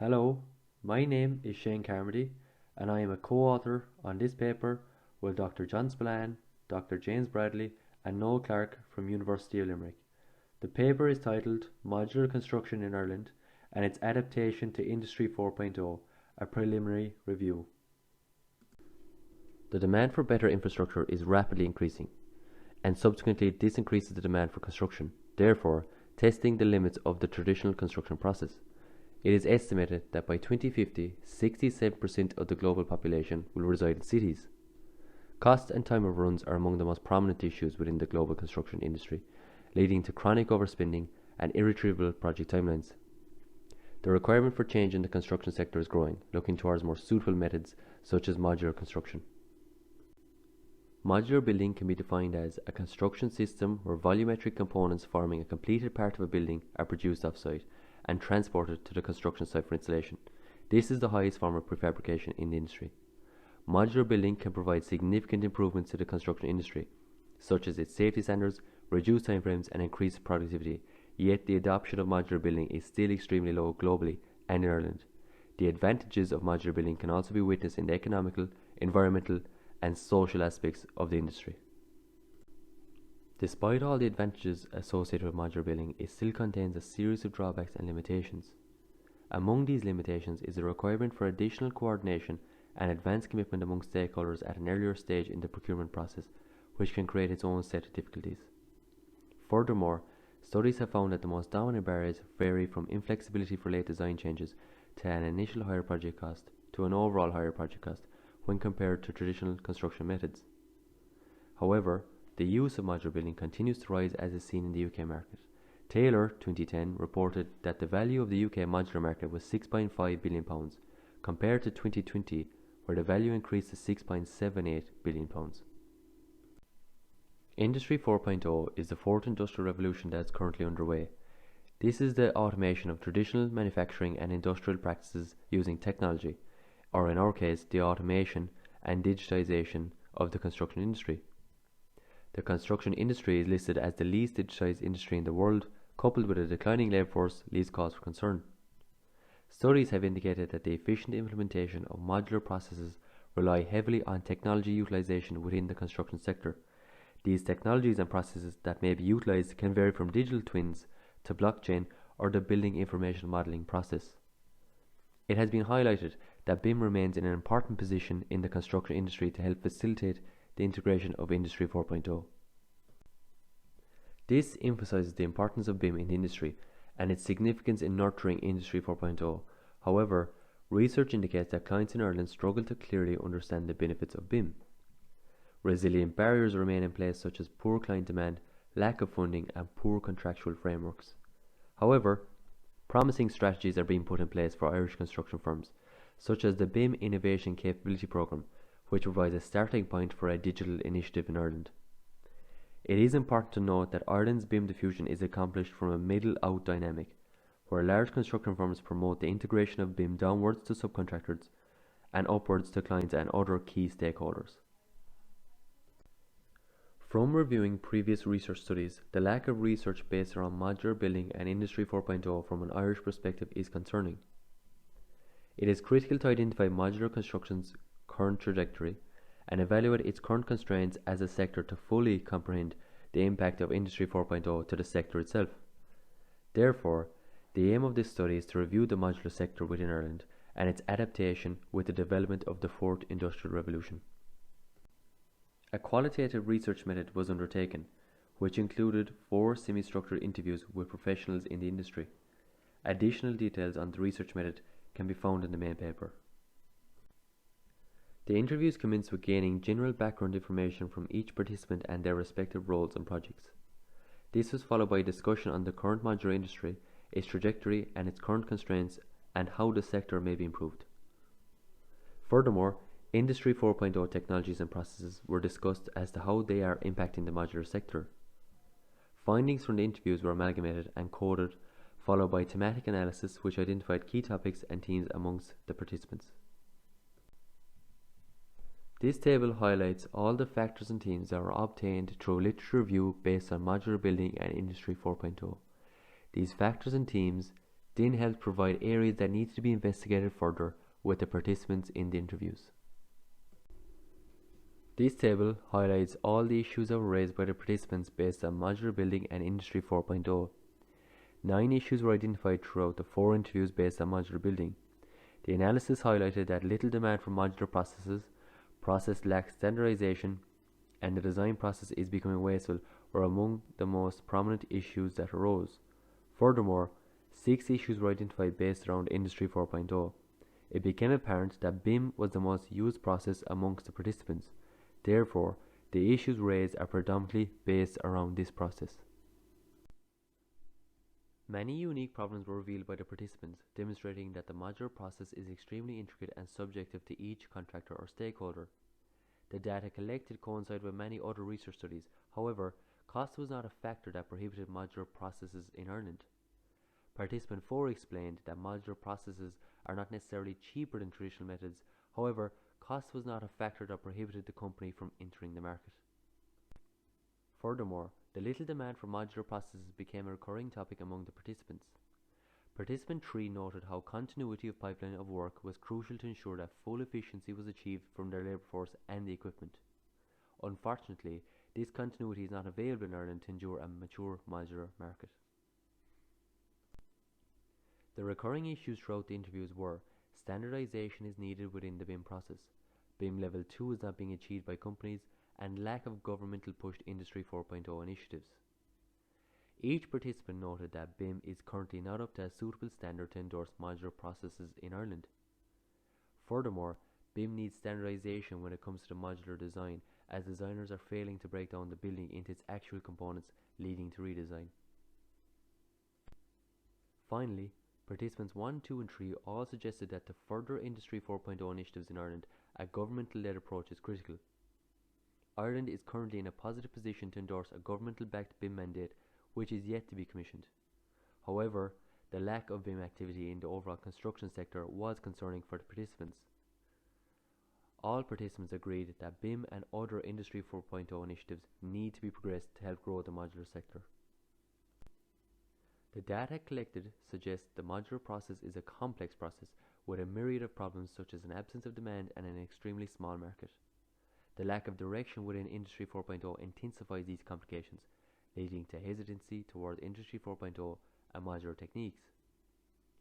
Hello, my name is Shane Carmody, and I am a co-author on this paper with Dr. John Spillane, Dr. James Bradley, and Noel Clark from University of Limerick. The paper is titled Modular Construction in Ireland and its Adaptation to Industry 4.0, a preliminary review. The demand for better infrastructure is rapidly increasing, and subsequently this increases the demand for construction, therefore testing the limits of the traditional construction process. It is estimated that by 2050, 67% of the global population will reside in cities. Cost and time overruns are among the most prominent issues within the global construction industry, leading to chronic overspending and irretrievable project timelines. The requirement for change in the construction sector is growing, looking towards more suitable methods such as modular construction. Modular building can be defined as a construction system where volumetric components forming a completed part of a building are produced off-site and transported to the construction site for installation. This is the highest form of prefabrication in the industry. Modular building can provide significant improvements to the construction industry, such as its safety standards, reduced timeframes, and increased productivity, yet the adoption of modular building is still extremely low globally and in Ireland. The advantages of modular building can also be witnessed in the economical, environmental, and social aspects of the industry. Despite all the advantages associated with modular building, it still contains a series of drawbacks and limitations. Among these limitations is the requirement for additional coordination and advanced commitment among stakeholders at an earlier stage in the procurement process, which can create its own set of difficulties. Furthermore, studies have found that the most dominant barriers vary from inflexibility for late design changes to an initial higher project cost to an overall higher project cost when compared to traditional construction methods. However, the use of modular building continues to rise as is seen in the UK market. Taylor, 2010, reported that the value of the UK modular market was £6.5 billion, compared to 2020, where the value increased to £6.78 billion. Industry 4.0 is the fourth industrial revolution that is currently underway. This is the automation of traditional manufacturing and industrial practices using technology, or in our case, the automation and digitization of the construction industry. The construction industry is listed as the least digitized industry in the world, coupled with a declining labour force leaves cause for concern. Studies have indicated that the efficient implementation of modular processes rely heavily on technology utilization within the construction sector. These technologies and processes that may be utilized can vary from digital twins to blockchain or the building information modeling process. It has been highlighted that BIM remains in an important position in the construction industry to help facilitate the integration of Industry 4.0. This emphasizes the importance of BIM in the industry and its significance in nurturing Industry 4.0. However, research indicates that clients in Ireland struggle to clearly understand the benefits of BIM. Resilient barriers remain in place such as poor client demand, lack of funding, and poor contractual frameworks. However, promising strategies are being put in place for Irish construction firms, such as the BIM Innovation Capability Programme, which provides a starting point for a digital initiative in Ireland. It is important to note that Ireland's BIM diffusion is accomplished from a middle-out dynamic, where large construction firms promote the integration of BIM downwards to subcontractors and upwards to clients and other key stakeholders. From reviewing previous research studies, the lack of research based around modular building and Industry 4.0 from an Irish perspective is concerning. It is critical to identify modular construction's current trajectory and evaluate its current constraints as a sector to fully comprehend the impact of Industry 4.0 to the sector itself. Therefore, the aim of this study is to review the modular sector within Ireland and its adaptation with the development of the fourth industrial revolution. A qualitative research method was undertaken, which included 4 semi-structured interviews with professionals in the industry. Additional details on the research method can be found in the main paper. The interviews commenced with gaining general background information from each participant and their respective roles and projects. This was followed by a discussion on the current modular industry, its trajectory and its current constraints, and how the sector may be improved. Furthermore, Industry 4.0 technologies and processes were discussed as to how they are impacting the modular sector. Findings from the interviews were amalgamated and coded, followed by thematic analysis which identified key topics and themes amongst the participants. This table highlights all the factors and themes that were obtained through literature review based on modular building and Industry 4.0. These factors and themes Din helped provide areas that needed to be investigated further with the participants in the interviews. This table highlights all the issues that were raised by the participants based on modular building and Industry 4.0. 9 issues were identified throughout the 4 interviews based on modular building. The analysis highlighted that little demand for modular processes, process lacks standardization, and the design process is becoming wasteful were among the most prominent issues that arose. Furthermore, 6 issues were identified based around Industry 4.0. It became apparent that BIM was the most used process amongst the participants. Therefore, the issues raised are predominantly based around this process. Many unique problems were revealed by the participants, demonstrating that the modular process is extremely intricate and subjective to each contractor or stakeholder. The data collected coincided with many other research studies. However, cost was not a factor that prohibited modular processes in Ireland. Participant 4 explained that modular processes are not necessarily cheaper than traditional methods. However, cost was not a factor that prohibited the company from entering the market. Furthermore, the little demand for modular processes became a recurring topic among the participants. Participant 3 noted how continuity of pipeline of work was crucial to ensure that full efficiency was achieved from their labour force and the equipment. Unfortunately, this continuity is not available in Ireland to endure a mature modular market. The recurring issues throughout the interviews were standardization is needed within the BIM process, BIM Level 2 is not being achieved by companies, and lack of governmental pushed Industry 4.0 initiatives. Each participant noted that BIM is currently not up to a suitable standard to endorse modular processes in Ireland. Furthermore, BIM needs standardization when it comes to the modular design, as designers are failing to break down the building into its actual components, leading to redesign. Finally, participants 1, 2 and 3 all suggested that to further Industry 4.0 initiatives in Ireland, a governmental-led approach is critical. Ireland is currently in a positive position to endorse a governmental-backed BIM mandate, which is yet to be commissioned. However, the lack of BIM activity in the overall construction sector was concerning for the participants. All participants agreed that BIM and other Industry 4.0 initiatives need to be progressed to help grow the modular sector. The data collected suggests the modular process is a complex process with a myriad of problems such as an absence of demand and an extremely small market. The lack of direction within Industry 4.0 intensifies these complications, leading to hesitancy toward Industry 4.0 and modular techniques.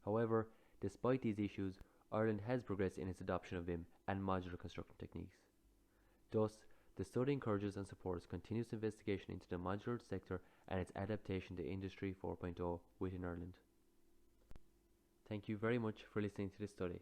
However, despite these issues, Ireland has progressed in its adoption of BIM and modular construction techniques. Thus, the study encourages and supports continuous investigation into the modular sector and its adaptation to Industry 4.0 within Ireland. Thank you very much for listening to this study.